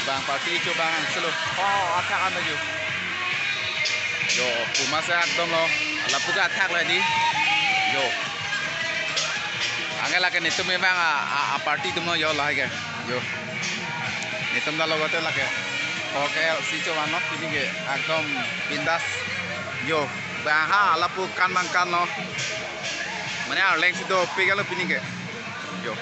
bang party coba bang selo oh attack anda yo puma se ekdom lo ala puka attack lagi yo angge lagi nih tuh memang party tuh mau yo lah ya yo nih tuh dah logote lagi oke si coba no ini ke ekdom bindas yo bang ala pukan mangkan no mana leng situ pegang lo pini ke yo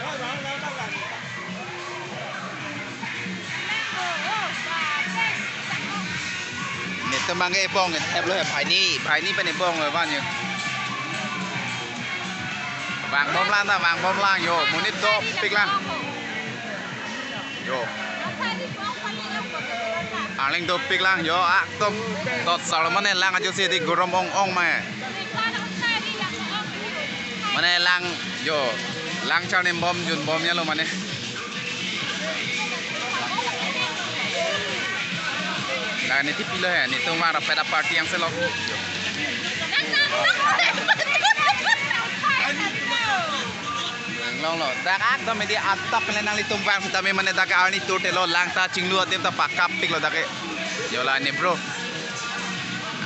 Nè tao mang cái bông này em lo phải ni bên này bông rồi bao nhiêu vàng bông lan ta vàng bông lan yo muốn nít to pik lan yo lên to pik lan yo tôm tot Solomon này lang aja sih di gorom ong mah mana lang yo lang chao nem bom jun bomnya lo mana Nah, ini tipe lo ya, ini tuh marah pada party yang selok. Long lo, dak ak dom ini atap pelenang itu bang, tapi mana dak awal ini tuh telo lang ta cinglu atim ta pakap pik lo dak. Yola ini bro.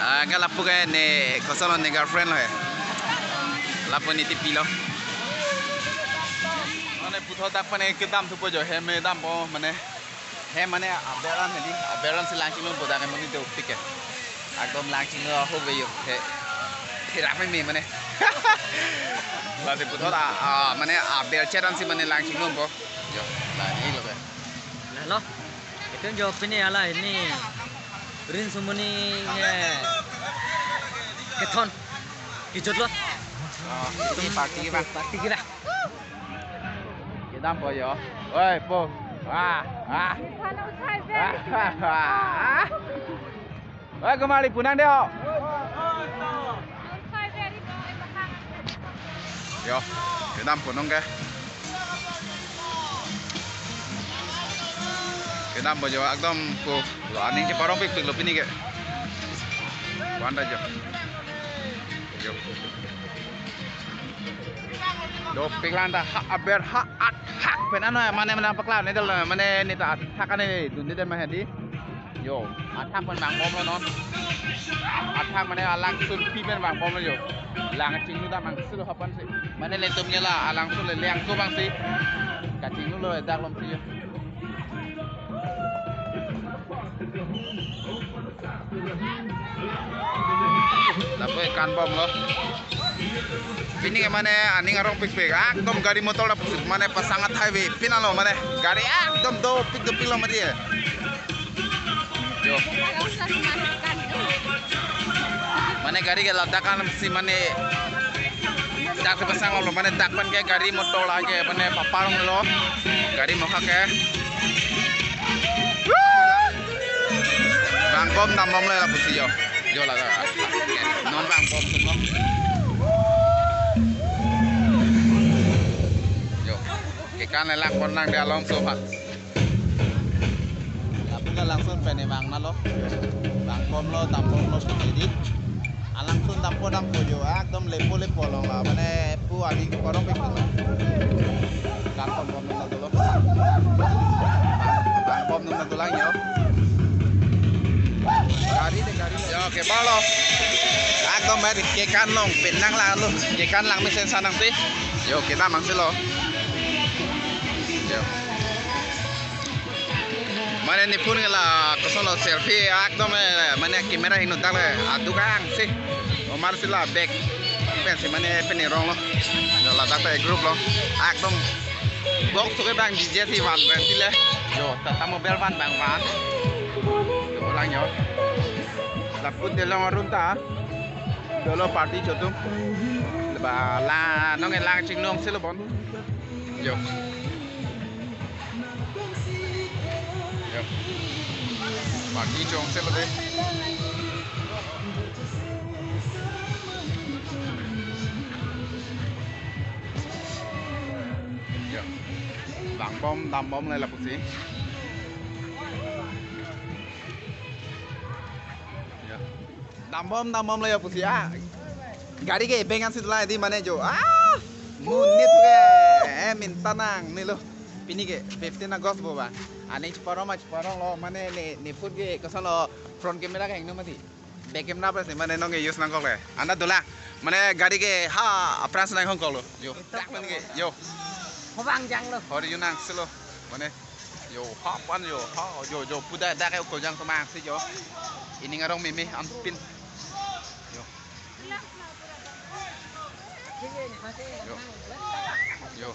Agak lapu kayak nih, kosalon nih girlfriend lo ya. Lapu ini tipe lo. Mana putar dak mana kedam tuh pojo, heme dam po mana. He mana aberan si langsing lo bodoh kan mungkin tuh pik ya, agak langsing lo hobi yo, he ramai mi mana, lalu putar mana aber ceran si mana langsing lo boh, yo, lah ini lo kan, lo, itu jawab ini ala ini, rin sumuni keton, kijut lo, itu party kita, kita po yo, oi po. Kembali punang deh. Yo, kita punang ke. Kita mau jawab akdom ku. Lo aning si parong pik lo pini ke. Wanda jo. Yo. Do piklan ta aber hak penana mana paklan ni dal mana ni ta attack ni dunia dan mahadi yo attack man bang bom lo non attack mana alang sun pi ben bang bom lo yo lang cing lu da bang sulu hapan si mana le tum nya la alang sun le liang tu bang si ka cing lu lo dak lom si yo Tapi kan bom lo Pini ke mana aning arong pik akdom gari motor la mana pasangat highway pina lo mana gari akdom do pik lo mati ya yo mana gari ke ladakan si mana dak pasang lo mana dak pan ke gari motor lagi mana paparong lo gari moha ke bang bom nam bom le la pusi yo la non bang bom semua kan lang pernah di alam sobat. Tapi kan langsung penebang nalo, bang bom lo, tampon lo jadi, langsung tampon jo, akdom lepo lo lah, mana pu adi korong pekeng lo, kan bom nalo dulu, bang bom nalo dulu lagi yo, gari, yo kebal lo, akdom beri kekan long, penang lah lo, kekan lang mesin sanang sih, yo kita mangsi lo. Mana ni pun la kosong selfie akdom mana kamera hinut dak le adukang sih omar sila back pen si mana pen rong lo la dak pe group lo akdom box tu ke bang DJ si wan pen sila yo tata mobile van bang wan yo ulang yo la pun de long runta dolo party chotum ba la nong en lang ching nong sila bon yo Pagi jong sel deh. Ya. Dam bom này là một gì? Ya. Dam bom này là một gì à? Gari ke bengan setelah di mana jo? Munit ke? Minta nang nih lo. Pini ke 15 Agustus bawa. Ani ceparong lo mana ni pun ke kesan lo front camera ke ingno mati. Back camera apa sih mana nong ke use nang kau le. Anda dola mana gari ke ha apran senang kau lo. Yo, tak mana ke yo. Hobang jang lo. Hari yunang selo mana yo ha pan yo ha yo puda dah ke kau jang semang sih yo. Ini ngarong mimi ampin. Yo. Yo.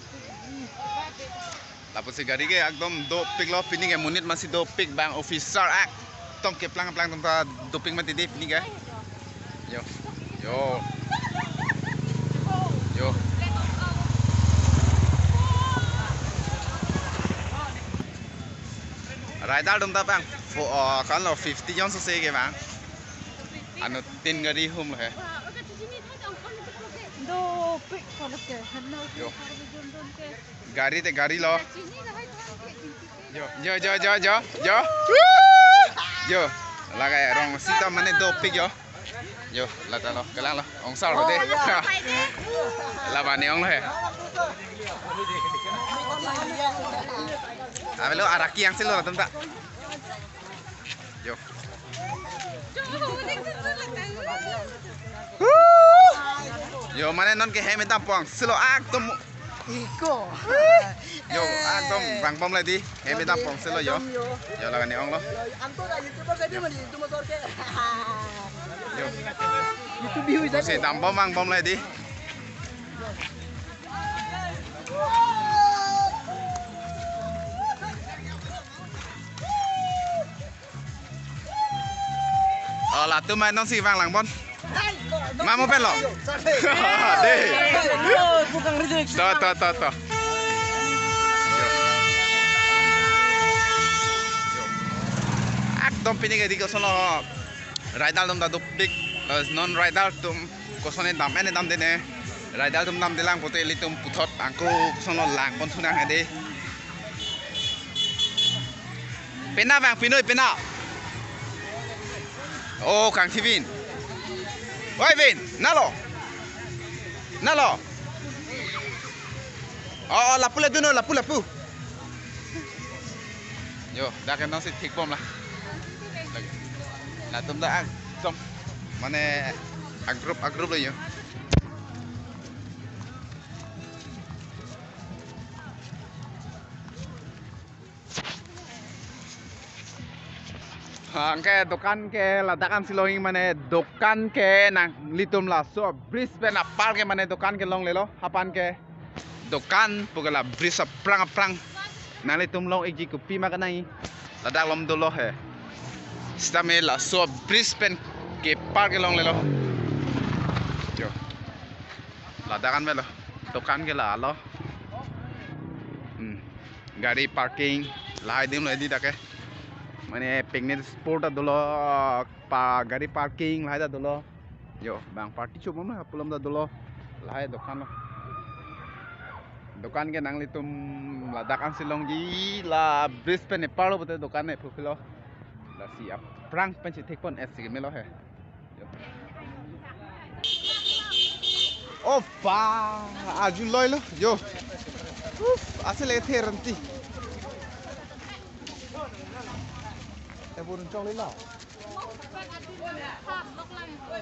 Lapos si gari ke ekdom do pick lo pini ke munit masih do pick bang officer ak tong ke plang tempat doping mati dip ni ke yo yo yo rider dum ta bang kan lo 50 jon se ke bang anu tin gari hum lo he do pick kalau ke hanno yo ke gari lo yo yo lagai rong sita mane do pick yo lata lo kelang lo ong sal lo de la bani ong lo he ave lo araki yang silo tam ta yo yo mane non ke he me tam pong silo ak tum Iko. yo akdom bang pom lagi he tam pong silo yo yo la ni ong lo Anto ka YouTuber ka di man itu motor ke. yo YouTube view si tam pom bang pom lagi là tôi mai nó xì vàng làng bon mà mau pen lo deh Bukan rezeki. to akdom pini ke di kosono raidal dum da do big non raidal tum kosone dam ene dam dene raidal tum dam dilang pote litum puthot angko kosono lang pon thunang ade pena bang pinoi pena oh kang Tivin oi Vin nalo oh lapu yo dah kan nasi thik bom lah là tôm đã ăn xong mà nè ăn group rồi nhỉ cái dokan ke ladakan siloing mane dokan ke nang litum la so Brisbane apal ke mane dokan ke long lelo hapan ke dokan pugala bris prang nang litum long igi kupi makanai ladak lom dolo he stame la so Brisbane ke par ke long lelo yo ladakan melo dokan ke la lo gari parking lai dim lai di take mane picnic sport dolo pa gari parking lai da dolo yo bang party chu mama pulom da dolo lai dokan lo dokan ke nang litum ladakan silong ji la Brisbane palo bote dokan ne phupilo la si ap prang pen chi thik pon es sig melo he opa aju loy lo yo asile theranti burung cong lila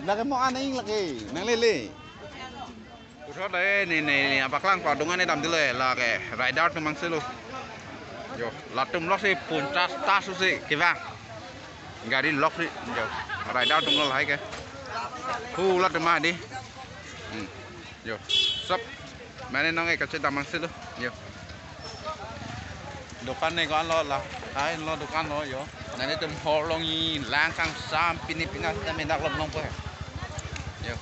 lagi mau aneh lagi nang lele udah deh nih apa kelang padungan ini dam dulu lah ke rider tuh mangselu yo latum loh sih puncak tas sih kira gari lock sih yo rider tuh ngol hai ke latum mah di yo sop mana nong ke dam mangselu yo dokan này có lo là cái lo dokan lo yo này tụm hồ long y lang kang sam pini pingas ta me dak long pe yo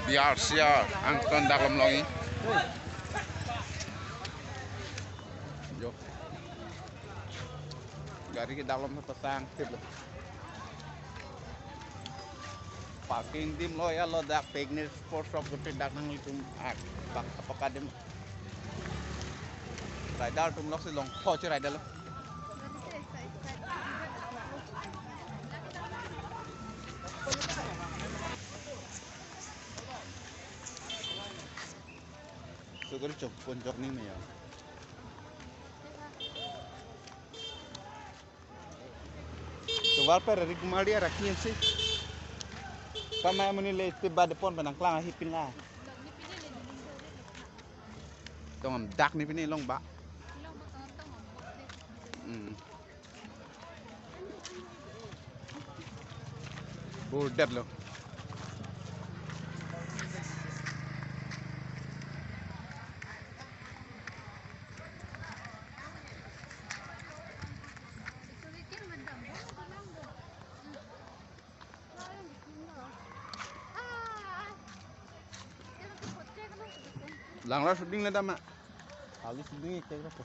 biar sia angkon dak long y yo gari ke dak long pasang tip lo parking dim lo ya lo dak picnic sport shop ke dak nang litum ak apakah dem rider tum lok silong pho chứ rider lo Tuh kan cok poncok nih ya. Tuh walper dari kumalia rakian sih. Kama mo nila tiba depon panangklang hipin lah. Tong am dak ni pini long ba. Border lo. Lang ra shooting na dama. Ali shooting ke ra ko.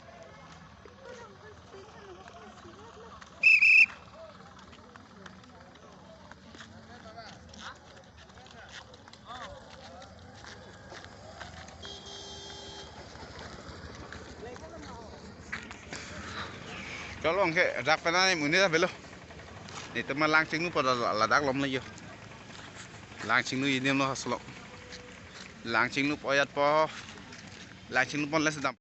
Cholo ke rak pana ni muni ra belo. Ni tama lang ching nu pa la dak lom la yo. Lang ching nu yinem no haslo. Lang ching nu poyat po. Lang ching nu pon les dam.